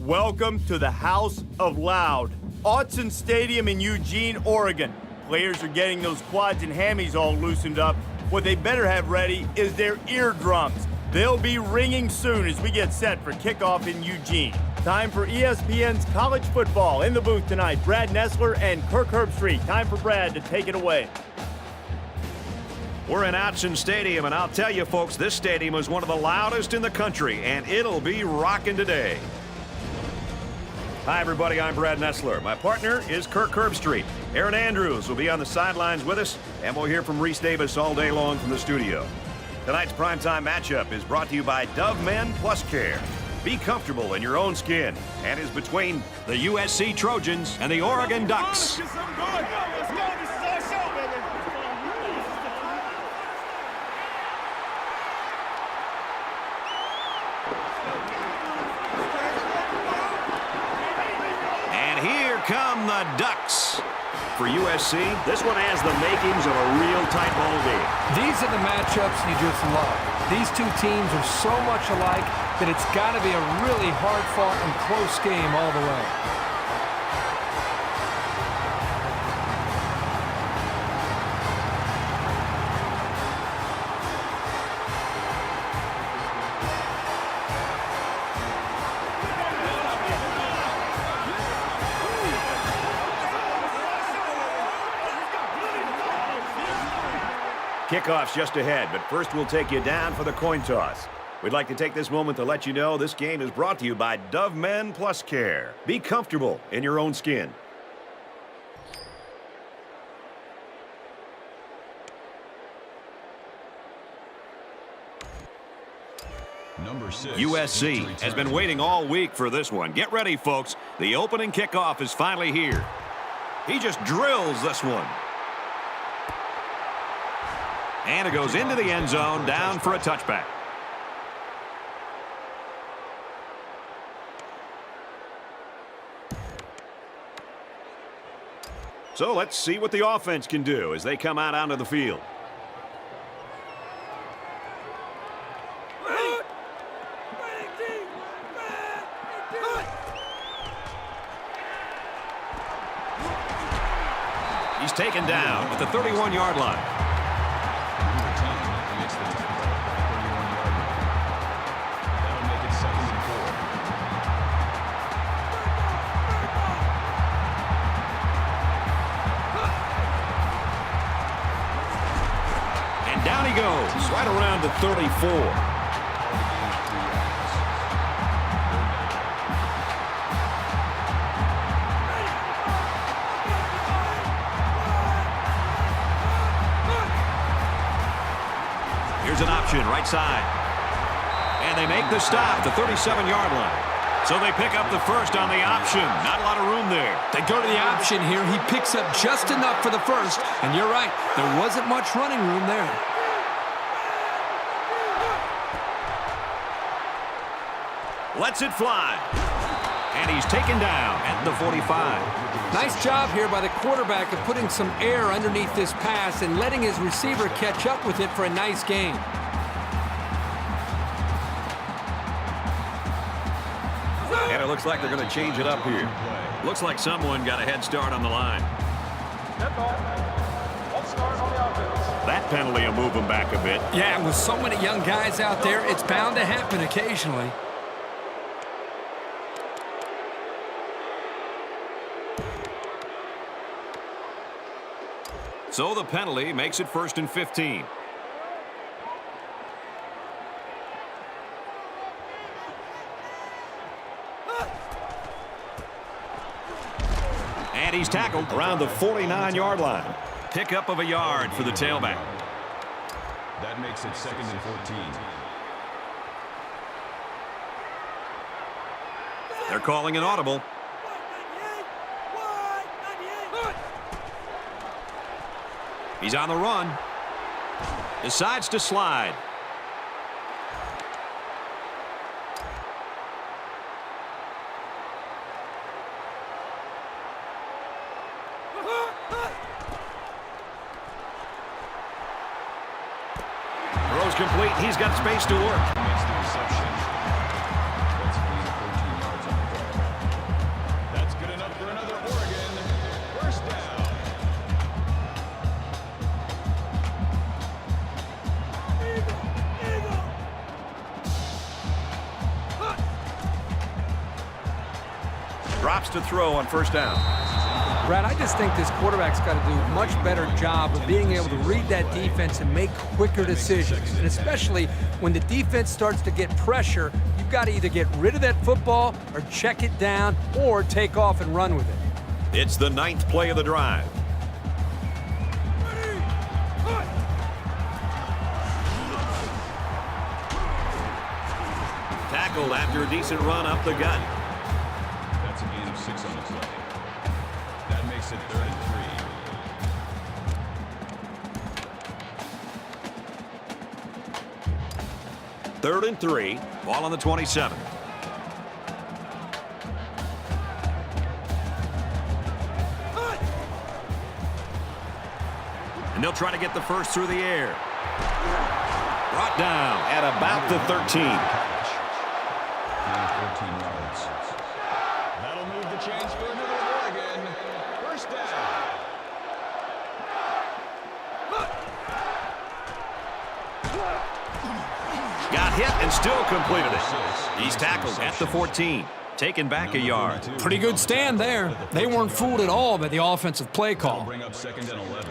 Welcome to the House of Loud. Autzen Stadium in Eugene, Oregon. Players are getting those quads and hammies all loosened up. What they better have ready is their eardrums. They'll be ringing soon as we get set for kickoff in Eugene. Time for ESPN's college football. In the booth tonight, Brad Nessler and Kirk Herbstreit. Time for Brad to take it away. We're in Autzen Stadium, and I'll tell you, folks, this stadium is one of the loudest in the country, and it'll be rocking today. Hi, everybody. I'm Brad Nessler. My partner is Kirk Herbstreit. Aaron Andrews will be on the sidelines with us, and we'll hear from Reese Davis all day long from the studio. Tonight's primetime matchup is brought to you by Dove Men Plus Care. Be comfortable in your own skin, and is between the USC Trojans and the Oregon Ducks. Come the Ducks. For USC, this one has the makings of a real tight ball game. These are the matchups you just love. These two teams are so much alike that it's got to be a really hard-fought and close game all the way. Kickoff's just ahead, but first we'll take you down for the coin toss. We'd like to take this moment to let you know this game is brought to you by Dove Men Plus Care. Be comfortable in your own skin. Number 6. USC has been waiting all week for this one. Get ready, folks. The opening kickoff is finally here. He just drills this one. And it goes into the end zone, down for a touchback. So let's see what the offense can do as they come out onto the field. He's taken down at the 31-yard line. Down he goes, right around the 34. Here's an option, right side. And they make the stop, the 37-yard line. So they pick up the first on the option. Not a lot of room there. They go to the option here. He picks up just enough for the first. And you're right, there wasn't much running room there. Lets it fly. And he's taken down at the 45. Nice job here by the quarterback of putting some air underneath this pass and letting his receiver catch up with it for a nice gain. And it looks like they're going to change it up here. Looks like someone got a head start on the line. That penalty will move them back a bit. Yeah, with so many young guys out there, it's bound to happen occasionally. So the penalty makes it 1st and 15. And he's tackled around the 49-yard line. Pickup of a yard for the tailback. That makes it 2nd and 14. They're calling an audible. He's on the run. Decides to slide. Throws complete. He's got space to work. Makes the reception. That's 14 yards on the play. Drops to throw on first down. Brad, I just think this quarterback's got to do a much better job of being able to read that defense and make quicker decisions. And especially when the defense starts to get pressure, you've got to either get rid of that football or check it down or take off and run with it. It's the 9th play of the drive. Tackled after a decent run up the gut. That's a gain of 6 on the play. That makes it 3rd and 3. 3rd and 3. Ball on the 27. And they'll try to get the first through the air. Brought down at about the 13. 14 yards. That'll move the chains for another Oregon. First down. Got hit and still completed it. He's tackled at the 14. Taken back a yard. Pretty good stand there. They weren't fooled at all by the offensive play call. Bring up 2nd and 11.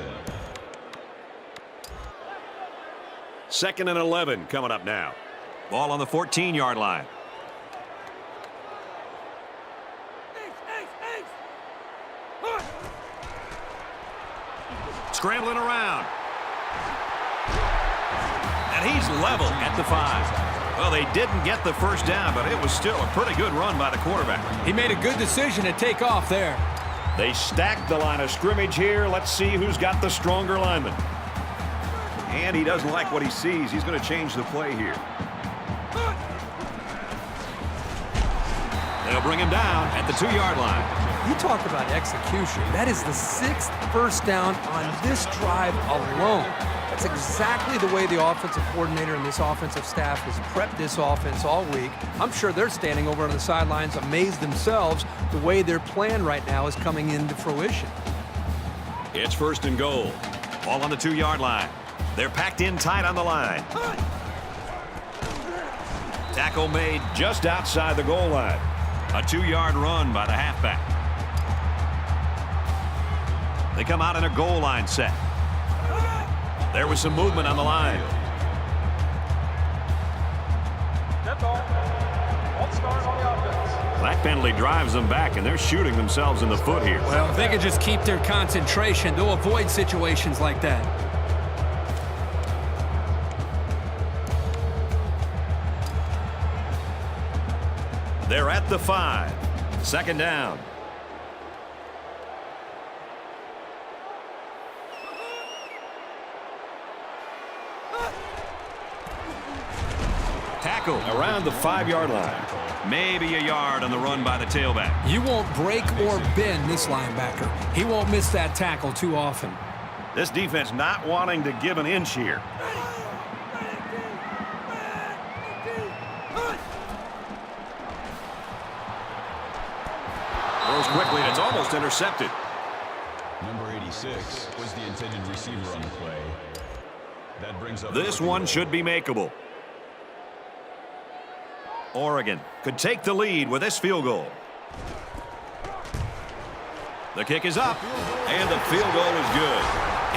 2nd and 11 coming up now. Ball on the 14-yard line. Scrambling around. And he's level at the 5. Well, they didn't get the first down, but it was still a pretty good run by the quarterback. He made a good decision to take off there. They stacked the line of scrimmage here. Let's see who's got the stronger lineman. And he doesn't like what he sees. He's going to change the play here. They'll bring him down at the 2-yard line. You talk about execution. That is the 6th first down on this drive alone. That's exactly the way the offensive coordinator and this offensive staff has prepped this offense all week. I'm sure they're standing over on the sidelines amazed themselves the way their plan right now is coming into fruition. It's 1st and goal. Ball on the 2-yard line. They're packed in tight on the line. Tackle made just outside the goal line. A 2-yard run by the halfback. They come out in a goal line set. There was some movement on the line. That penalty drives them back, and they're shooting themselves in the foot here. Well, if they could just keep their concentration, they'll avoid situations like that. They're at the 5. 2nd down. Tackle around the 5-yard line. Maybe a yard on the run by the tailback. You won't break or bend this linebacker. He won't miss that tackle too often. This defense not wanting to give an inch here. Throws quickly, and it's almost intercepted. Number 86 was the intended receiver on the play. That brings up This one should be makeable. Oregon could take the lead with this field goal. The kick is up, and the field goal is good.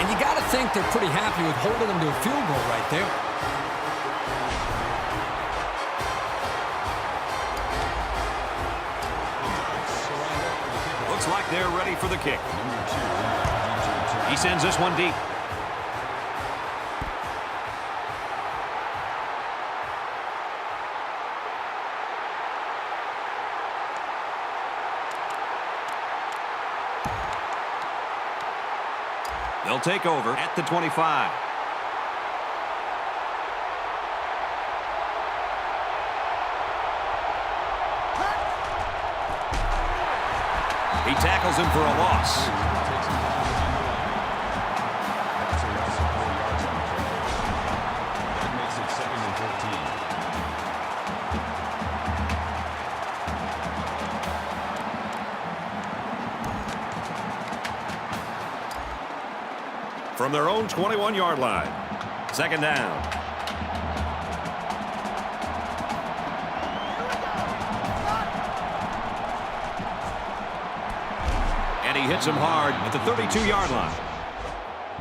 And you got to think they're pretty happy with holding them to a field goal right there. Looks like they're ready for the kick. He sends this one deep. They'll take over at the 25. He tackles him for a loss. That makes it 2nd and 14. From their own 21-yard line. 2nd down. And he hits him hard at the 32-yard line.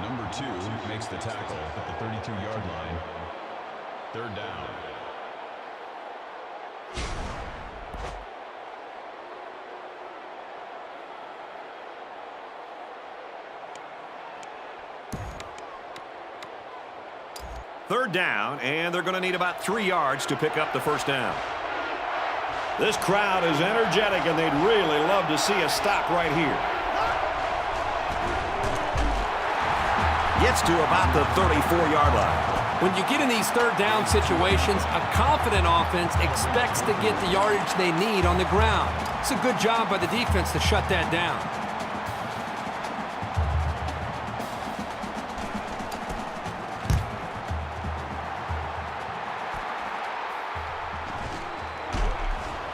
Number 2 makes the tackle at the 32-yard line. Third down. Third down, and they're going to need about 3 yards to pick up the first down. This crowd is energetic, and they'd really love to see a stop right here. Gets to about the 34-yard line. When you get in these third down situations, a confident offense expects to get the yardage they need on the ground. It's a good job by the defense to shut that down.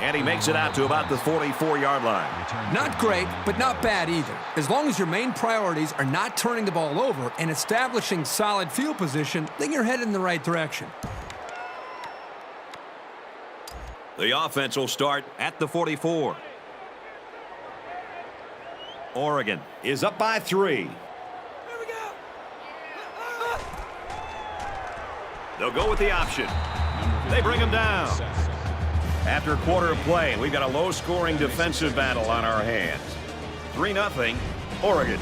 And he makes it out to about the 44-yard line. Not great, but not bad either. As long as your main priorities are not turning the ball over and establishing solid field position, then you're headed in the right direction. The offense will start at the 44. Oregon is up by 3. They'll go with the option. They bring him down. After a quarter of play, we've got a low-scoring defensive battle on our hands. 3-0, Oregon.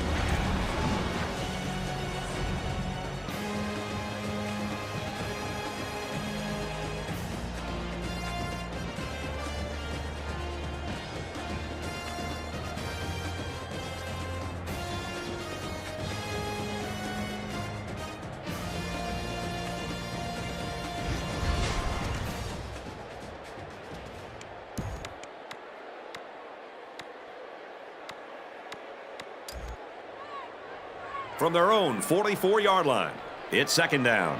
From their own 44-yard line, it's second down.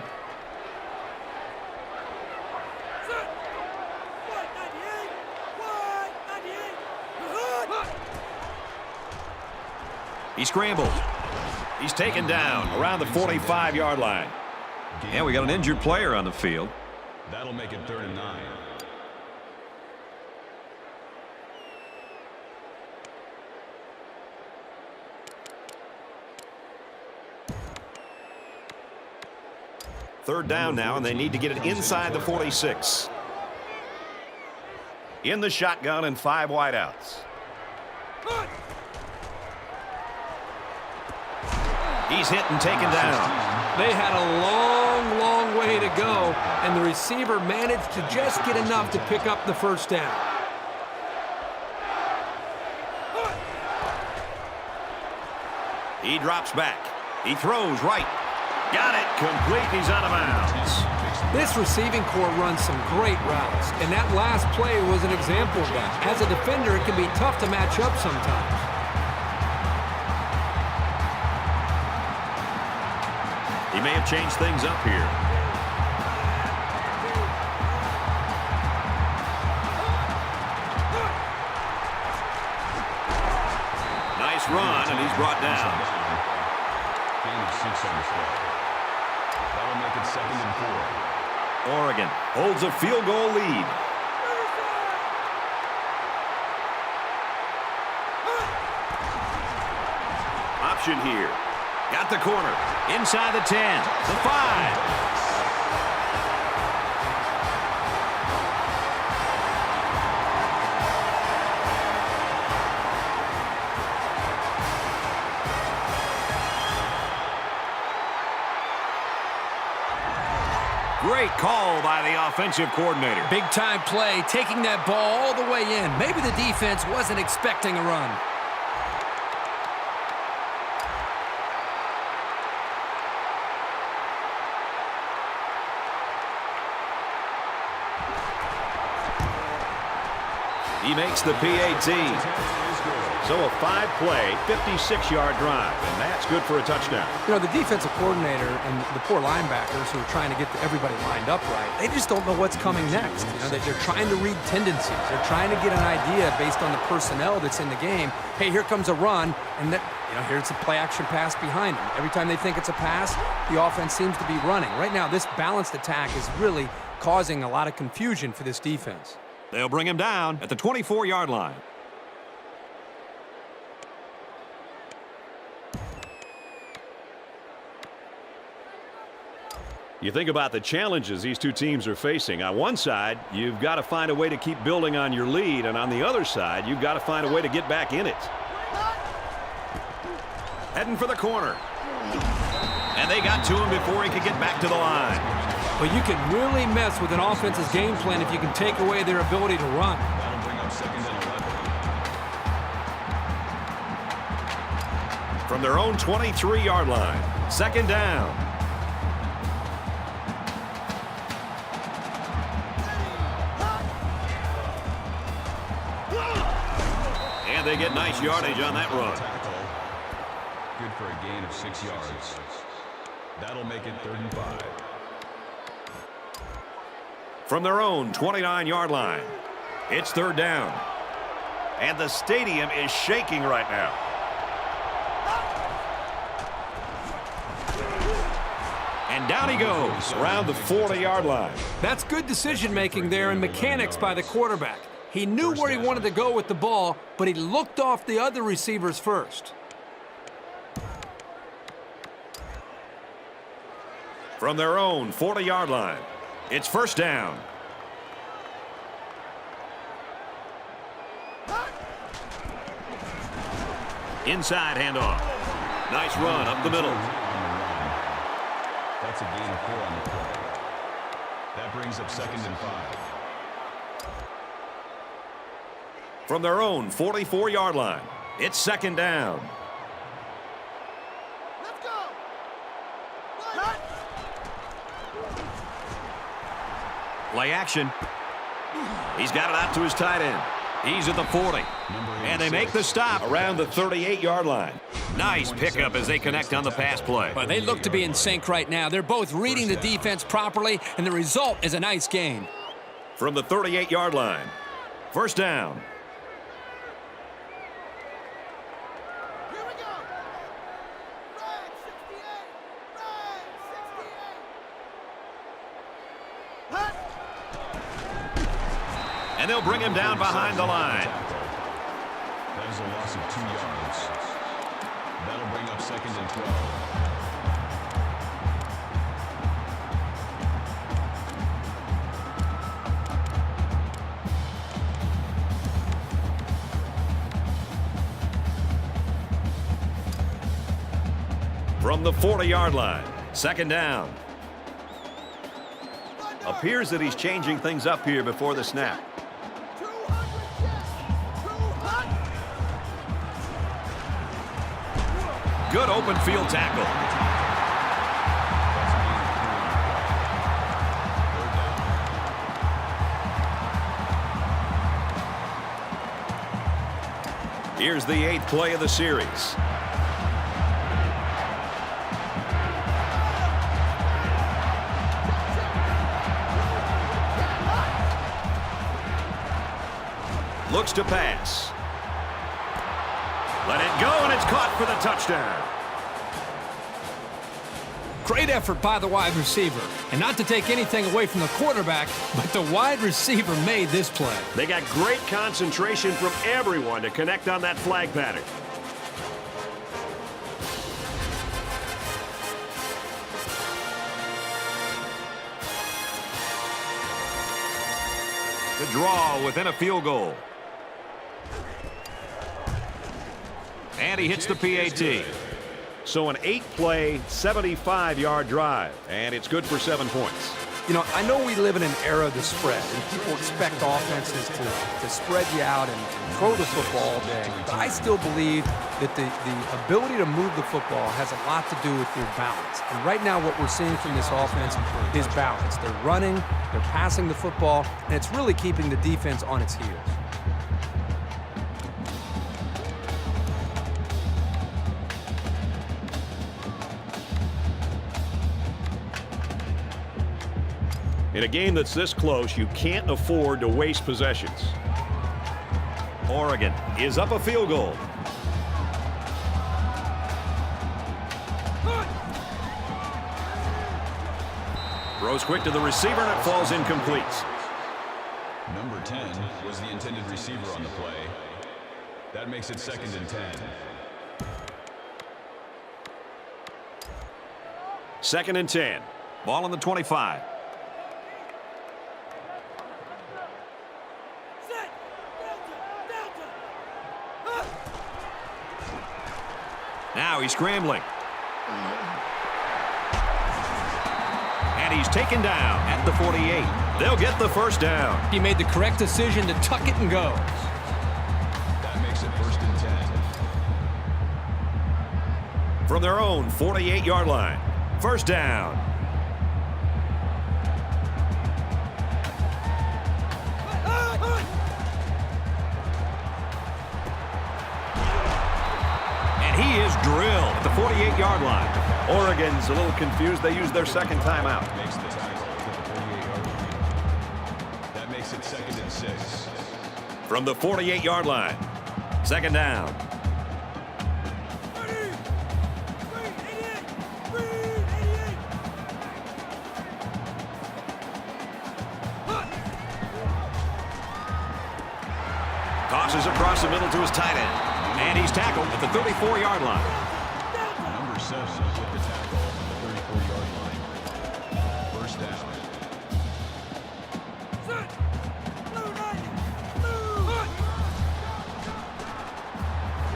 He scrambles. He's taken down around the 45-yard line. And we got an injured player on the field. That'll make it 3rd and 9. Third down now, and they need to get it inside the 46. In the shotgun and 5 wideouts. He's hit and taken down. They had a long, long way to go, and the receiver managed to just get enough to pick up the first down. He drops back. He throws right. Got it. Complete. He's out of bounds. This receiving core runs some great routes, and that last play was an example of that. As a defender, it can be tough to match up sometimes. He may have changed things up here. Nice run, and he's brought down. Gain of 6 on the play. That'll make it 2nd and 4. Oregon holds a field goal lead. Option here. Got the corner. Inside the 10. The 5. Great call by the offensive coordinator. Big-time play, taking that ball all the way in. Maybe the defense wasn't expecting a run. He makes the PAT. So a 5-play, 56-yard drive, and that's good for a touchdown. You know, the defensive coordinator and the poor linebackers who are trying to get everybody lined up right, they just don't know what's coming next. You know, they're trying to read tendencies. They're trying to get an idea based on the personnel that's in the game. Hey, here comes a run, and here's a play-action pass behind them. Every time they think it's a pass, the offense seems to be running. Right now, this balanced attack is really causing a lot of confusion for this defense. They'll bring him down at the 24-yard line. You think about the challenges these two teams are facing. On one side, you've got to find a way to keep building on your lead, and on the other side, you've got to find a way to get back in it. Heading for the corner. And they got to him before he could get back to the line. But you can really mess with an offense's game plan if you can take away their ability to run. That'll bring up 2nd and 11. From their own 23-yard line, 2nd down. And they get nice yardage on that run. Good for a gain of 6 yards. That'll make it 3rd and 5. From their own 29-yard line, it's 3rd down. And the stadium is shaking right now. And down he goes around the 40-yard line. That's good decision-making there and mechanics by the quarterback. He knew where he wanted to go with the ball, but he looked off the other receivers first. From their own 40-yard line, it's 1st down. Inside handoff. Nice run up the middle. That's a gain of 4 on the play. That brings up 2nd and 5. From their own 44-yard line, it's 2nd down. Let's go. Play action. He's got it out to his tight end. He's at the 40. And they make the stop around the 38-yard line. Nice pickup as they connect on the pass play. But they look to be in sync right now. They're both reading the defense properly, and the result is a nice gain. From the 38-yard line, 1st down. Here we go. Flag 68. Flag 68. Hut. And they'll bring him down behind the line. That is a loss of 2 yards. That'll bring up 2nd and 12. From the 40-yard line, 2nd down. Appears that he's changing things up here before the snap. 200 200. Good open field tackle. Here's the 8th play of the series. Looks to pass. Let it go, and it's caught for the touchdown. Great effort by the wide receiver. And not to take anything away from the quarterback, but the wide receiver made this play. They got great concentration from everyone to connect on that flag pattern. The draw within a field goal. And he hits the PAT. So an 8-play, 75-yard drive. And it's good for 7 points. You know, I know we live in an era of the spread, and people expect offenses to spread you out and throw the football all day. But I still believe that the ability to move the football has a lot to do with your balance. And right now what we're seeing from this offense is balance. They're running, they're passing the football, and it's really keeping the defense on its heels. In a game that's this close, you can't afford to waste possessions. Oregon is up a field goal. Throws quick to the receiver, and it falls incomplete. Number 10 was the intended receiver on the play. That makes it 2nd and 10. 2nd and 10. Ball on the 25. Set. Delta. Now he's scrambling. And he's taken down at the 48. They'll get the first down. He made the correct decision to tuck it and go. That makes it 1st and 10. From their own 48-yard line. First down. And he is drilled at the 48-yard line. Oregon's a little confused. They used their second timeout. Makes the tackle at the 48-yard line. That makes it 2nd and 6. From the 48-yard line. Second down. Tosses across the middle to his tight end. And he's tackled at the 34-yard line. Number 7 with the tackle at the 34-yard line. First down.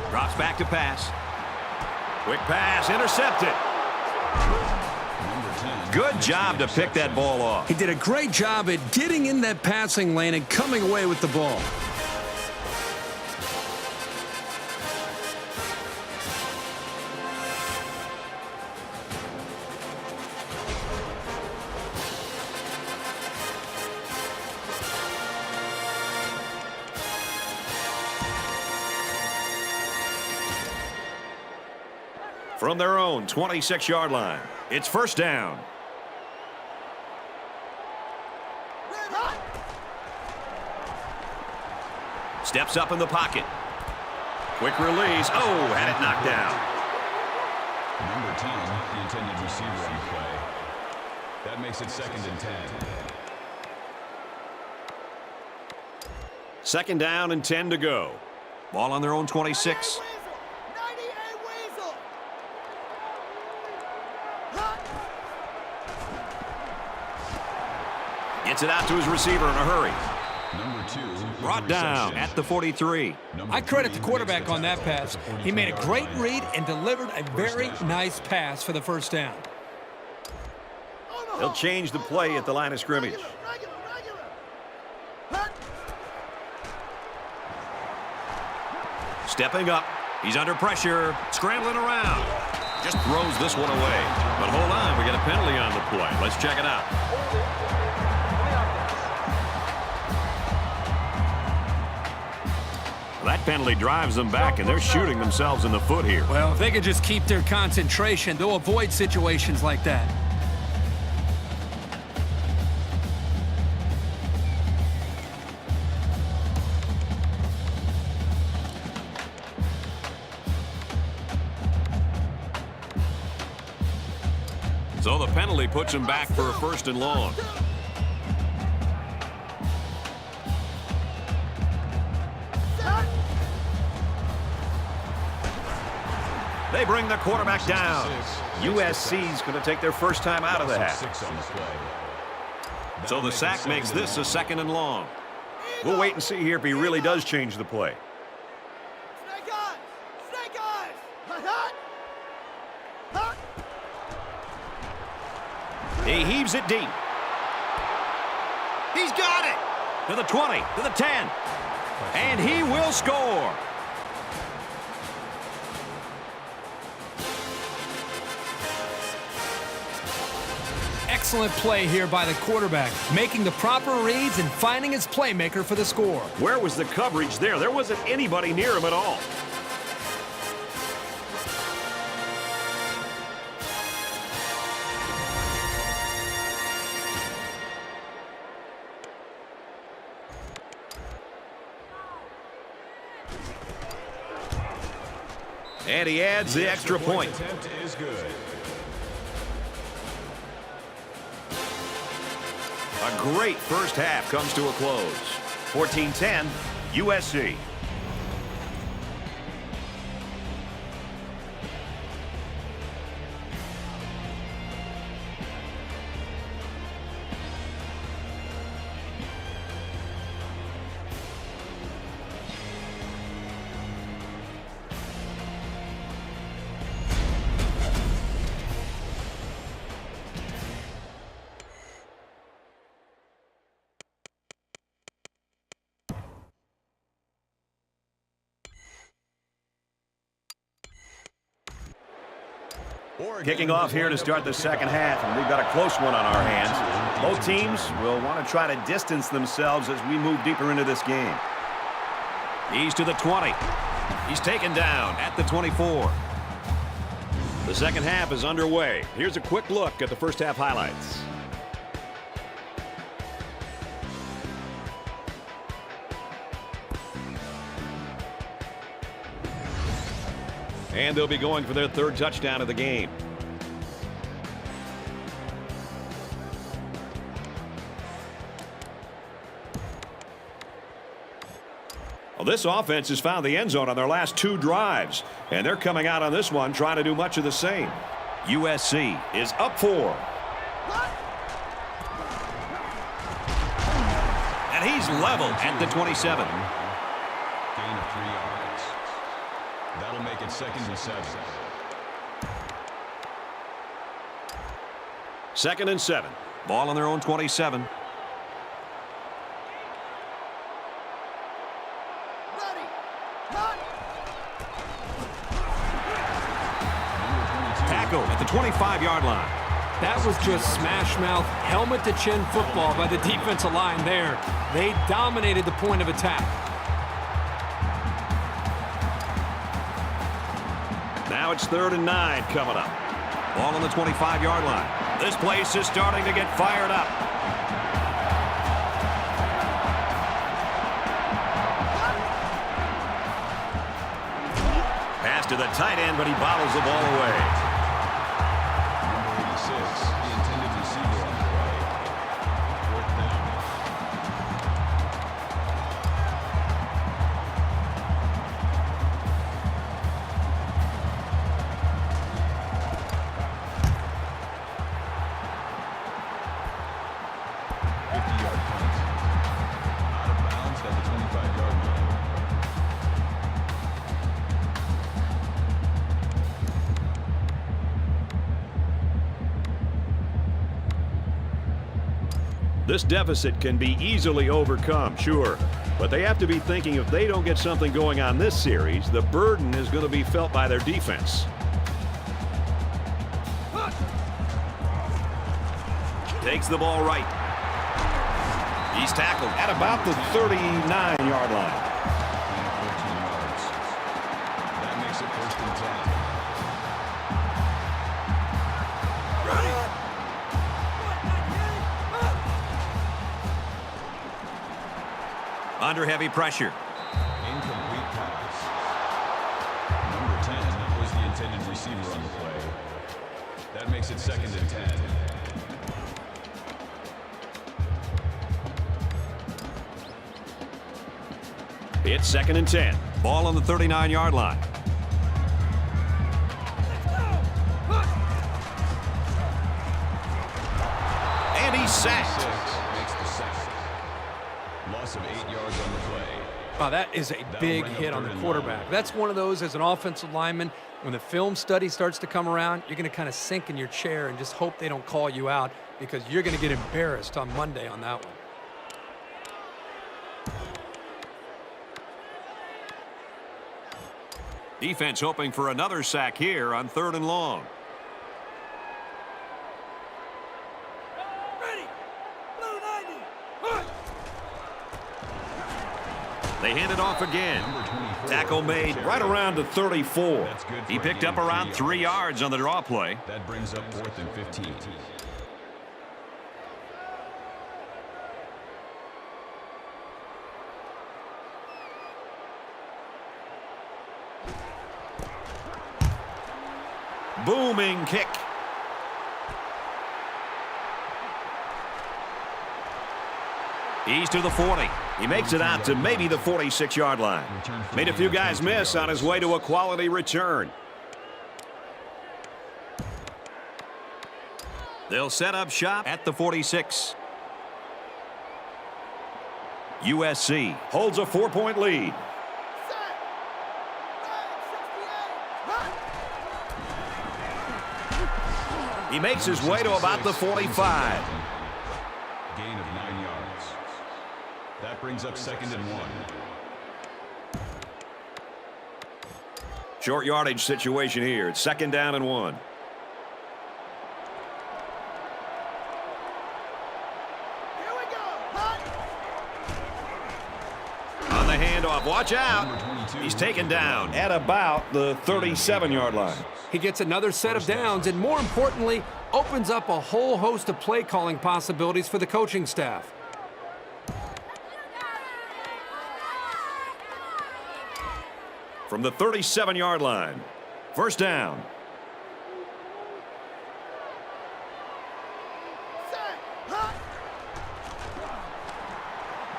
Drops back to pass. Quick pass, intercepted. Number 10. Good job to pick that ball off. He did a great job at getting in that passing lane and coming away with the ball. From their own 26-yard line, it's first down. Steps up in the pocket. Quick release. Oh, had it knocked down. Number 10, the intended receiver on the play. That makes it 2nd and 10. Second down and 10 to go. Ball on their own 26. Gets it out to his receiver in a hurry. Number 2. Brought down at the 43. I credit the quarterback on that pass. He made a great read and delivered a very nice pass for the first down. He'll change the play at the line of scrimmage. Stepping up. He's under pressure. Scrambling around. Just throws this one away. But hold on, we got a penalty on the play. Let's check it out. That penalty drives them back, and they're shooting themselves in the foot here. Well, if they could just keep their concentration, they'll avoid situations like that. So the penalty puts him back for a first and long. They bring the quarterback down. USC's going to take their first time out of the half. So the sack makes this a 2nd and long. We'll wait and see here if he really does change the play. Snake eyes! Snake eyes! Hot! Hot! He heaves it deep. He's got it! To the 20, to the 10. And he will score. Excellent play here by the quarterback, making the proper reads and finding his playmaker for the score. Where was the coverage there? There wasn't anybody near him at all. And he adds the extra point. Attempt is good. A great first half comes to a close. 14-10, USC. Kicking off here to start the second half, and we've got a close one on our hands. Both teams will want to try to distance themselves as we move deeper into this game. He's to the 20. He's taken down at the 24. The second half is underway. Here's a quick look at the first half highlights. And they'll be going for their third touchdown of the game. Well, this offense has found the end zone on their last 2 drives, and they're coming out on this one trying to do much of the same. USC is up 4. And he's leveled at the 27. Gain of 3 yards. That'll make it 2nd and 7. 2nd and 7. Ball on their own 27. Ready. Hot. Tackle at the 25-yard line. That was just smash-mouth, helmet-to-chin football by the defensive line there. They dominated the point of attack. Now it's 3rd and 9 coming up. Ball on the 25-yard line. This place is starting to get fired up. Pass to the tight end, but he bottles the ball away. Number 86, the intended receiver on the play. 4th down. This deficit can be easily overcome, sure, but they have to be thinking if they don't get something going on this series, the burden is going to be felt by their defense. Takes the ball right. He's tackled at about the 39-yard line. 14 yards. That makes it 1st and 10. Under heavy pressure. Incomplete pass. Number 10 was the intended receiver on the play. That makes it 2nd and 10. It's 2nd and 10. Ball on the 39-yard line. And he's sacked. 6 makes the sack. Loss of 8 yards on the play. Wow, that is a big hit on the quarterback. That's one of those as an offensive lineman, when the film study starts to come around, you're going to kind of sink in your chair and just hope they don't call you out because you're going to get embarrassed on Monday on that one. Defense hoping for another sack here on 3rd and long. Ready. Blue 90. They hand it off again. Tackle made right around the 34. He picked up around 3 yards on the draw play. That brings up 4th and 15. Booming kick. He's to the 40. He makes it out to maybe the 46-yard line. Made a few guys miss on his way to a quality return. They'll set up shop at the 46. USC holds a 4-point lead. Set. Red 68. Hot. He makes his way to about the 45. Gain of 9 yards. That brings up 2nd and 1. Short yardage situation here. It's 2nd down and 1. kickoff. Watch out. He's taken down at about the 37-yard line. He gets another set of downs and, more importantly, opens up a whole host of play calling possibilities for the coaching staff. From the 37-yard line. First down. Set. Hot.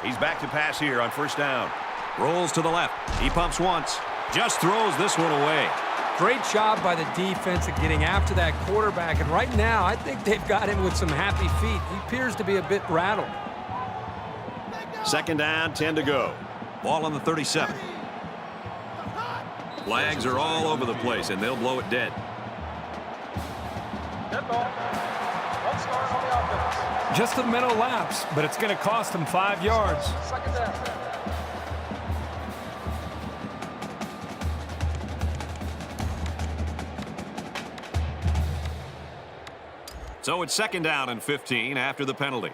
He's back to pass here on first down. Rolls to the left. He pumps once. Just throws this one away. Great job by the defense at getting after that quarterback. And right now, I think they've got him with some happy feet. He appears to be a bit rattled. Second down, 10 to go. Ball on the 37. Flags are all over the place, and they'll blow it dead. Dead ball. 1 start on the offense. Just a mental lapse, but it's going to cost him 5 yards. Second down. So it's second down and 15 after the penalty.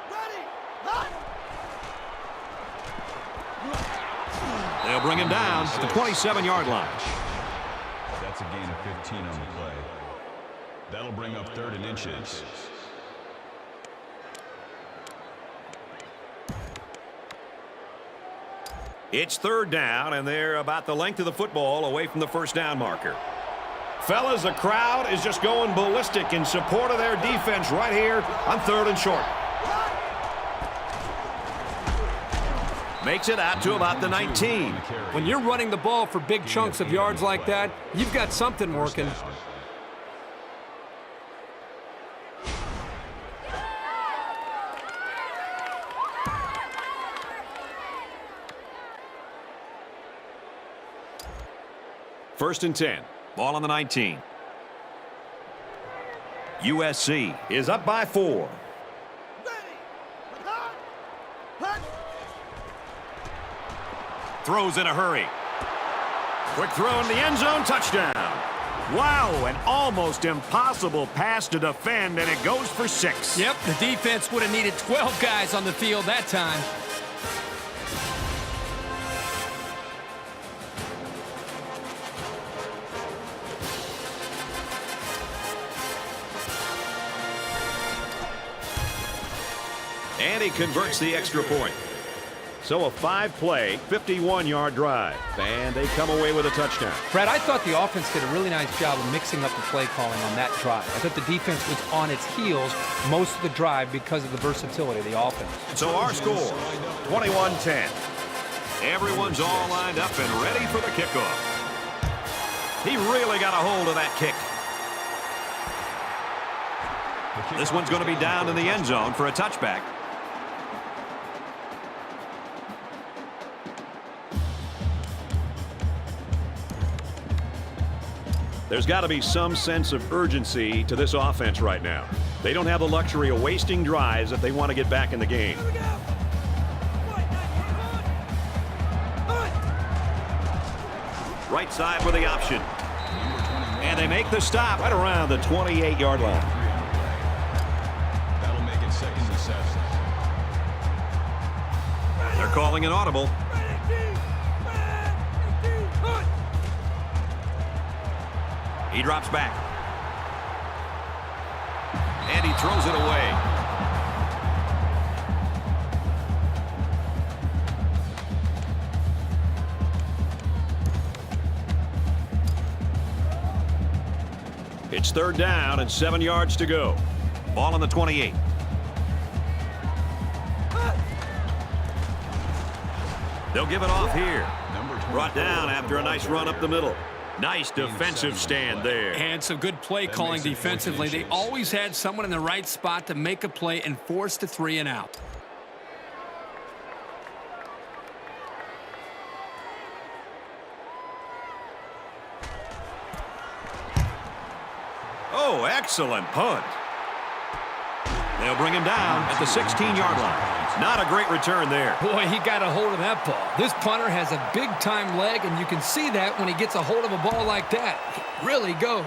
Ready. Hot. They'll bring him down at the 27-yard line. That's a gain of 15 on the play. That'll bring up 3rd and inches. It's third down, and they're about the length of the football away from the first down marker. Fellas, the crowd is just going ballistic in support of their defense right here on 3rd and short. Makes it out to about the 19. When you're running the ball for big chunks of yards like that, you've got something working. First and 10. Ball on the 19. USC is up by 4. Ready. Hot. Hot. Throws in a hurry. Quick throw in the end zone. Touchdown. Wow, an almost impossible pass to defend, and it goes for 6. Yep, the defense would have needed 12 guys on the field that time. And he converts the extra point. So a 5-play, 51-yard drive. And they come away with a touchdown. Brad, I thought the offense did a really nice job of mixing up the play calling on that drive. I thought the defense was on its heels most of the drive because of the versatility of the offense. So our score, 21-10. Everyone's all lined up and ready for the kickoff. He really got a hold of that kick. This one's going to be down in the end zone for a touchback. There's got to be some sense of urgency to this offense right now. They don't have the luxury of wasting drives if they want to get back in the game. Here we go. Right side with the option. And they make the stop right around the 28-yard line. That'll make it 2nd and 7. They're calling an audible. He drops back. And he throws it away. It's third down and 7 yards to go. Ball on the 28. They'll give it off here. Brought down after a nice run up the middle. Nice defensive stand there. And some good play calling defensively. They always had someone in the right spot to make a play and force the 3 and out. Oh, excellent punt. They'll bring him down at the 16-yard line. Not a great return there. Boy, he got a hold of that ball. This punter has a big-time leg, and you can see that when he gets a hold of a ball like that. It really goes.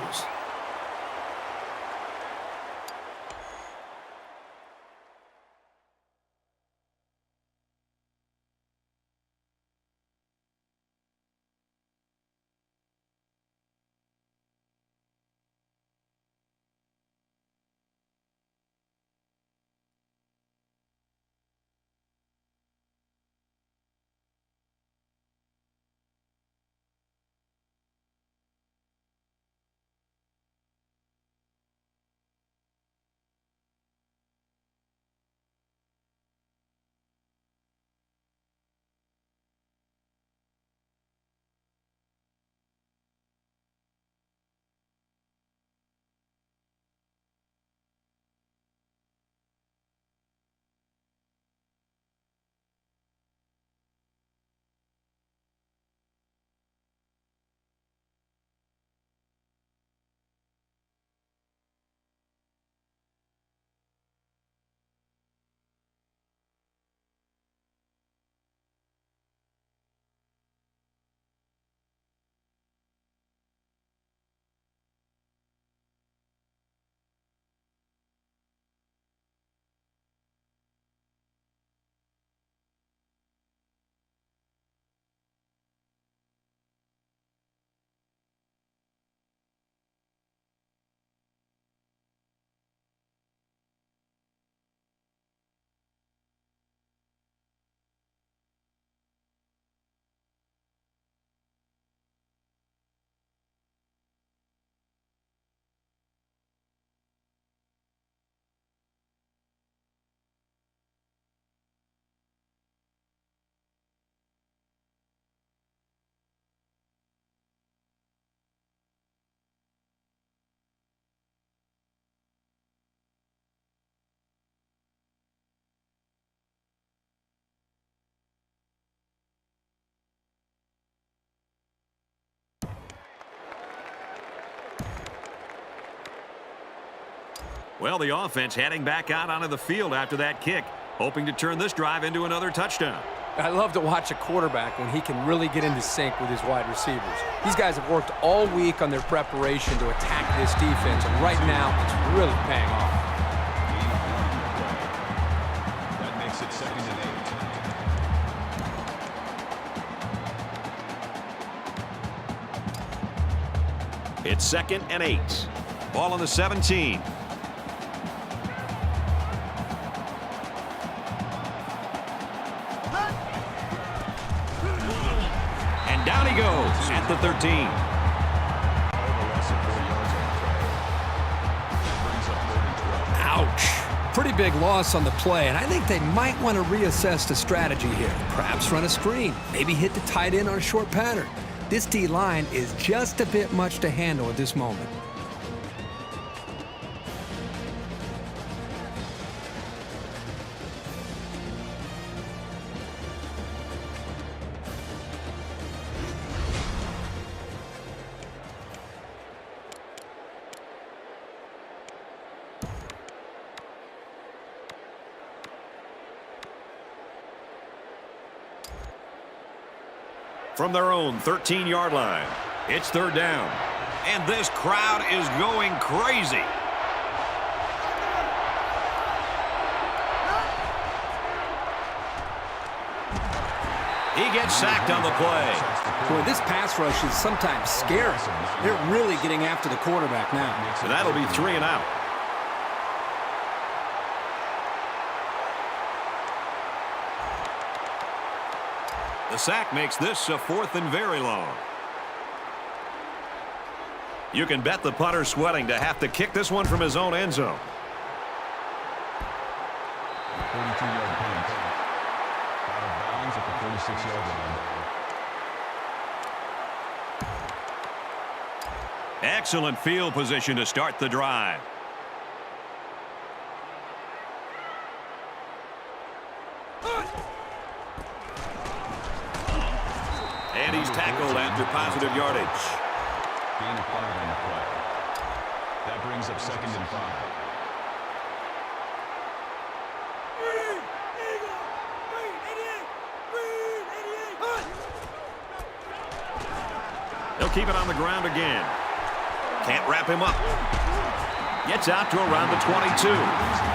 Well, the offense heading back out onto the field after that kick, hoping to turn this drive into another touchdown. I love to watch a quarterback when he can really get into sync with his wide receivers. These guys have worked all week on their preparation to attack this defense, and right now it's really paying off. That makes it 2nd and 8. It's 2nd and 8. Ball on the 17. And down he goes at the 13. Ouch. Pretty big loss on the play, and I think they might want to reassess the strategy here. Perhaps run a screen, maybe hit the tight end on a short pattern. This D-line is just a bit much to handle at this moment. From their own 13-yard line, it's 3rd down. And this crowd is going crazy. He gets sacked on the play. Boy, this pass rush is sometimes scary. They're really getting after the quarterback now. So that'll be 3 and out. The sack makes this a 4th and very long. You can bet the punter's sweating to have to kick this one from his own end zone. 42-yard punt. Out of bounds at the 46-yard line. Excellent field position to start the drive. And he's tackled after positive yardage. Gain of 5 on the play. That brings up 2nd and 5. He'll keep it on the ground again. Can't wrap him up. Gets out to around the 22.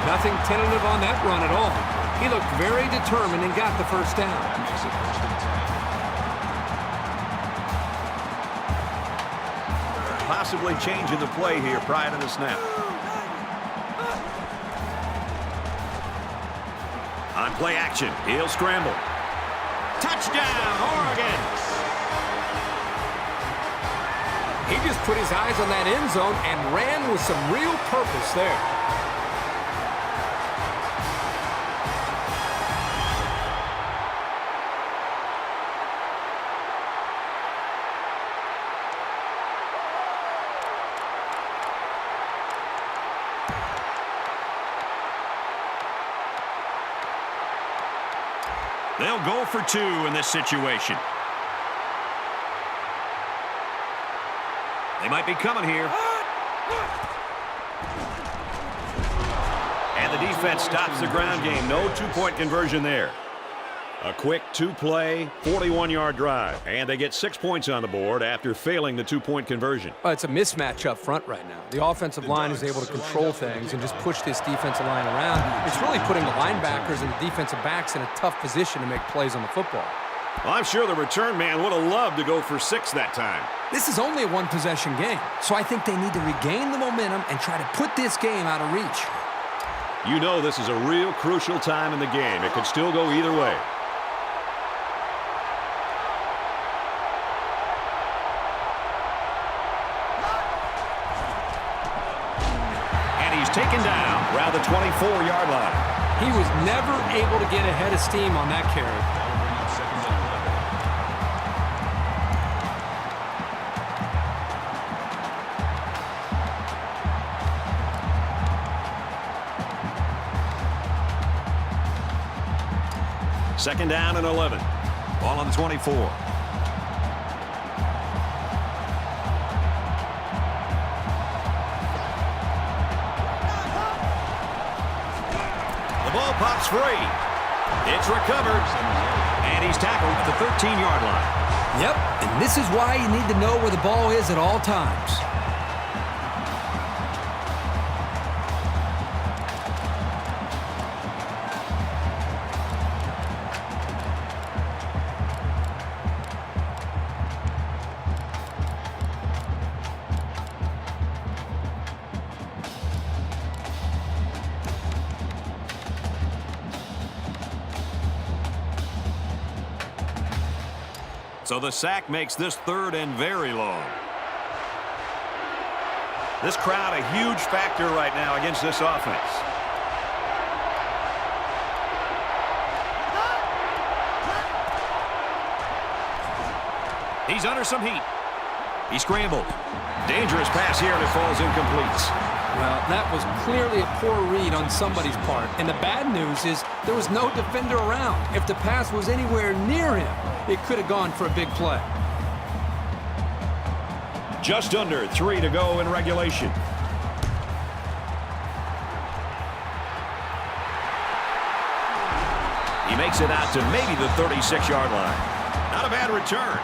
Nothing tentative on that run at all. He looked very determined and got the first down. That makes it 1st and 10. Possibly changing the play here prior to the snap. On play action, he'll scramble. Touchdown, Oregon! He just put his eyes on that end zone and ran with some real purpose there. They'll go for 2 in this situation. They might be coming here. And the defense stops the ground game. No 2-point conversion there. A quick 2-play, 41-yard drive. And they get 6 points on the board after failing the 2-point conversion. It's a mismatch up front right now. The offensive line is able to control things and just push this defensive line around. It's really putting the linebackers and the defensive backs in a tough position to make plays on the football. Well, I'm sure the return man would have loved to go for 6 that time. This is only a one-possession game, so I think they need to regain the momentum and try to put this game out of reach. You know this is a real crucial time in the game. It could still go either way. And he's taken down around the 24-yard line. He was never able to get ahead of steam on that carry. Second down and 11. Ball on the 24. pops free. It's recovered. And he's tackled at the 13-yard line. Yep, and this is why you need to know where the ball is at all times. So the sack makes this 3rd and very long. This crowd a huge factor right now against this offense. He's under some heat. He scrambled. Dangerous pass here and it falls incomplete. Well, that was clearly a poor read on somebody's part. And the bad news is there was no defender around. If the pass was anywhere near him, it could have gone for a big play. Just under 3 to go in regulation. He makes it out to maybe the 36-yard line. Not a bad return.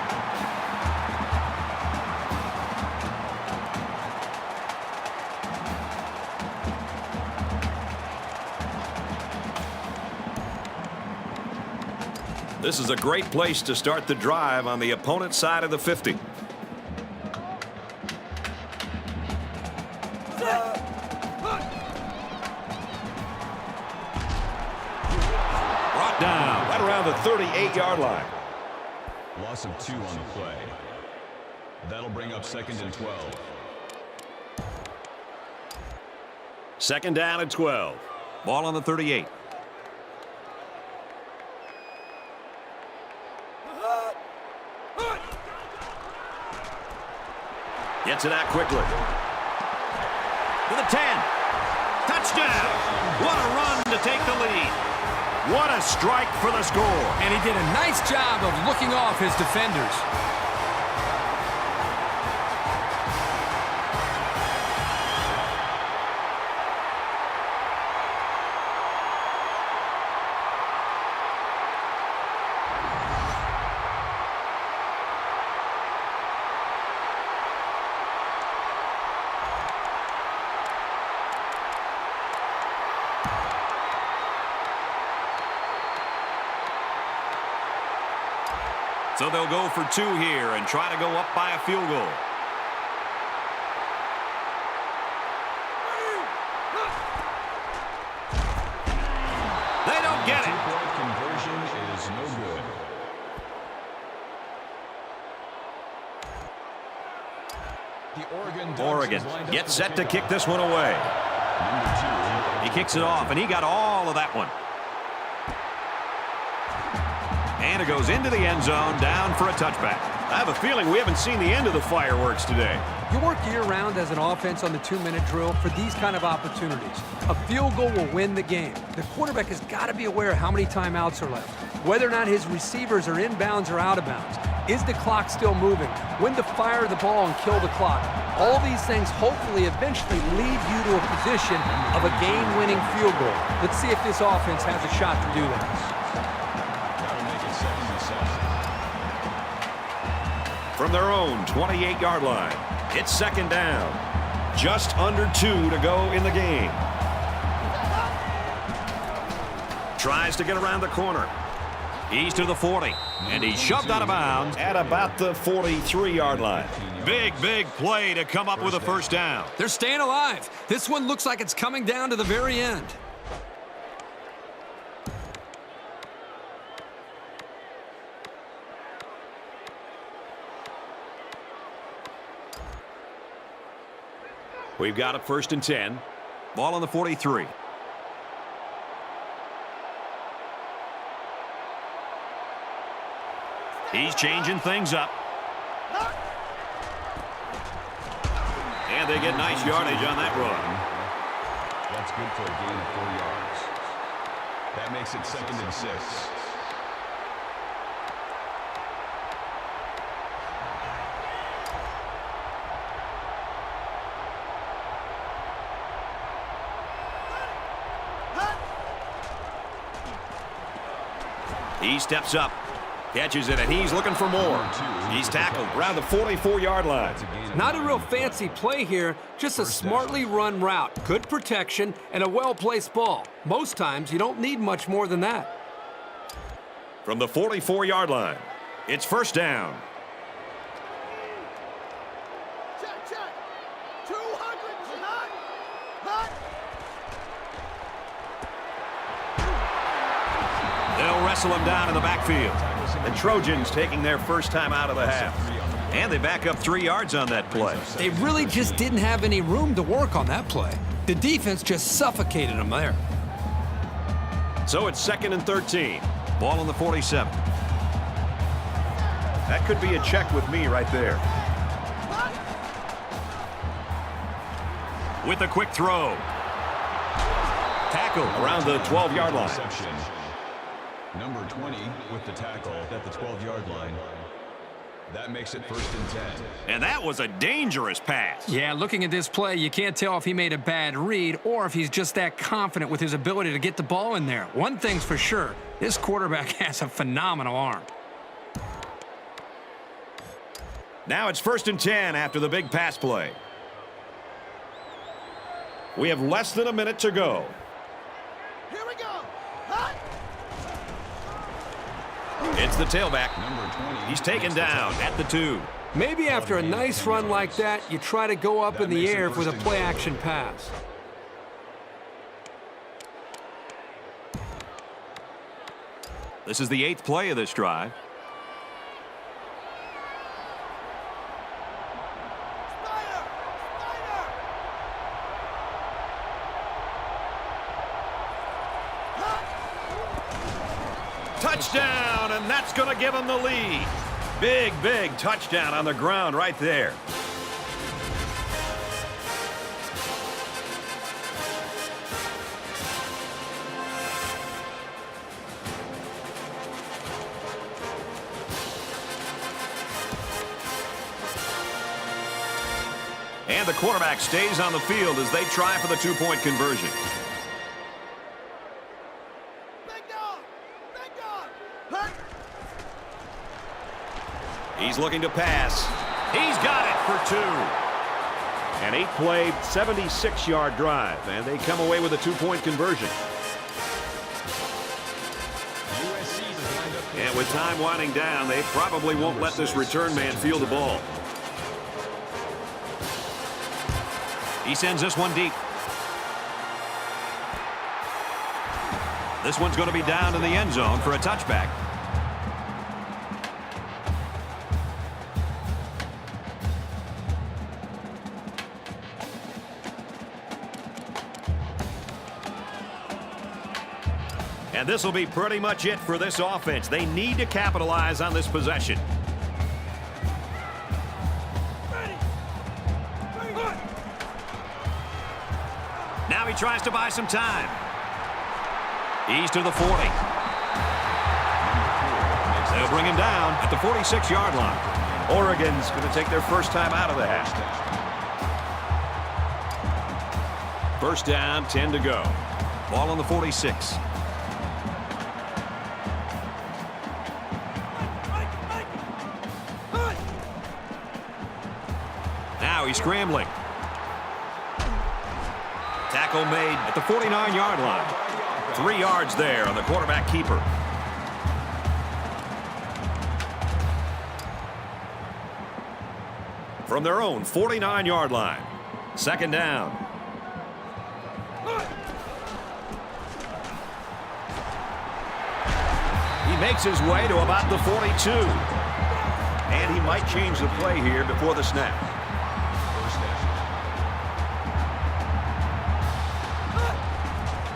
This is a great place to start the drive on the opponent's side of the 50. Brought down right around the 38-yard line. Loss of 2 on the play. That'll bring up 2nd and 12. 2nd down and 12. Ball on the 38. Gets it out quickly. To the 10. Touchdown. What a run to take the lead. What a strike for the score. And he did a nice job of looking off his defenders. So they'll go for 2 here and try to go up by a field goal. They don't get it. Two-point conversion is no good. The Oregon gets set to kick this one away. He kicks it off, and he got all of that one. And it goes into the end zone, down for a touchback. I have a feeling we haven't seen the end of the fireworks today. You work year-round as an offense on the 2-minute drill for these kind of opportunities. A field goal will win the game. The quarterback has got to be aware of how many timeouts are left, whether or not his receivers are inbounds or out of bounds. Is the clock still moving? When to fire the ball and kill the clock? All these things hopefully eventually lead you to a position of a game-winning field goal. Let's see if this offense has a shot to do that. From their own 28-yard line, it's 2nd down. Just under 2 to go in the game. Tries to get around the corner. He's to the 40, and he's shoved out of bounds at about the 43-yard line. Big play to come up with a 1st down. They're staying alive. This one looks like it's coming down to the very end. We've got a 1st and 10. Ball on the 43. He's changing things up. And they get nice yardage on that run. That's good for a gain of 4 yards. That makes it 2nd and 6. He steps up, catches it, and he's looking for more. He's tackled around the 44-yard line. Not a real fancy play here, just a smartly run route. Good protection and a well-placed ball. Most times, you don't need much more than that. From the 44-yard line, it's first down. Check, check. 200. Hot. Hot. They'll wrestle him down in the backfield. The Trojans taking their first time out of the half. And they back up 3 yards on that play. They really just didn't have any room to work on that play. The defense just suffocated them there. So it's 2nd and 13. Ball on the 47. That could be a check with me right there. With a quick throw. Tackle around the 12-yard line. Reception. Number 20 with the tackle at the 12-yard line. That makes it 1st and 10. And that was a dangerous pass. Yeah, looking at this play, you can't tell if he made a bad read or if he's just that confident with his ability to get the ball in there. One thing's for sure, this quarterback has a phenomenal arm. Now it's 1st and 10 after the big pass play. We have less than a minute to go. Here we go. Hot. It's the tailback. Number 20. He's taken down at the 2. Maybe after a nice run like that, you try to go up in the air with a play-action pass. This is the 8th play of this drive. Spider. Spider. Hot. Touchdown, and that's going to give him the lead. Big, big touchdown on the ground right there. And the quarterback stays on the field as they try for the 2-point conversion. Big dog. Big dog. Hot. He's looking to pass. He's got it for 2. An 8-play, 76-yard drive, and they come away with a 2-point conversion. USC is lined up. And with time winding down, they probably won't let this return man field the ball. He sends this one deep. This one's going to be down in the end zone for a touchback. And this will be pretty much it for this offense. They need to capitalize on this possession. Now he tries to buy some time. He's to the 40. They'll bring him down at the 46-yard line. Oregon's going to take their first time out of the half. First down, 10 to go. Ball on the 46. Now he's scrambling. Tackle made at the 49-yard line. 3 yards there on the quarterback keeper. From their own 49-yard line. Second down. He makes his way to about the 42. And he might change the play here before the snap.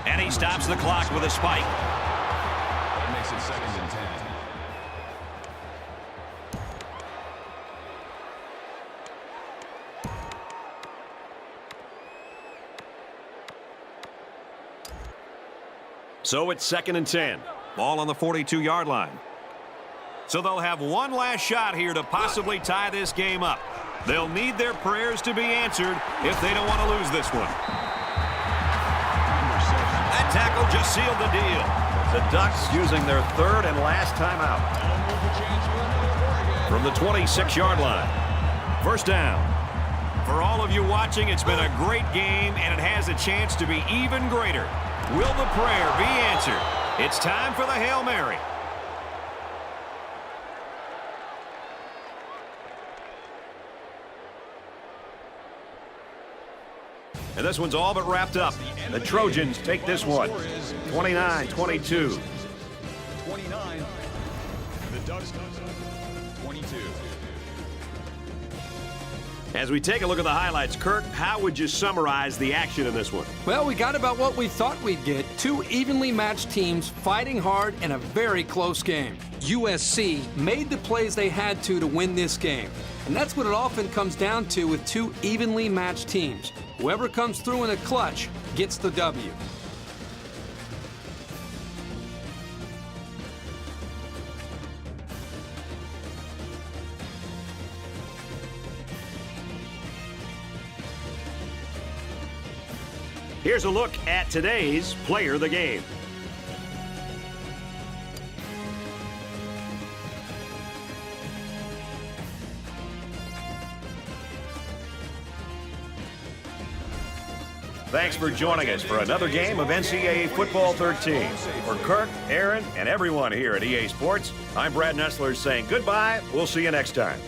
And he stops the clock with a spike. That makes it 2nd and 10. So it's 2nd and 10. Ball on the 42-yard line. So they'll have one last shot here to possibly tie this game up. They'll need their prayers to be answered if they don't want to lose this one. That tackle just sealed the deal. The Ducks using their third and last timeout. From the 26-yard line. First down. For all of you watching, it's been a great game, and it has a chance to be even greater. Will the prayer be answered? It's time for the Hail Mary. And this one's all but wrapped up. The Trojans take this one, 29-22. 29. The Ducks 22. As we take a look at the highlights, Kirk, how would you summarize the action in this one? Well, we got about what we thought we'd get. Two evenly matched teams fighting hard in a very close game. USC made the plays they had to win this game. And that's what it often comes down to with two evenly matched teams. Whoever comes through in the clutch gets the W. Here's a look at today's Player of the Game. Thanks for joining us for another game of NCAA Football 13. For Kirk, Aaron, and everyone here at EA Sports, I'm Brad Nessler saying goodbye. We'll see you next time.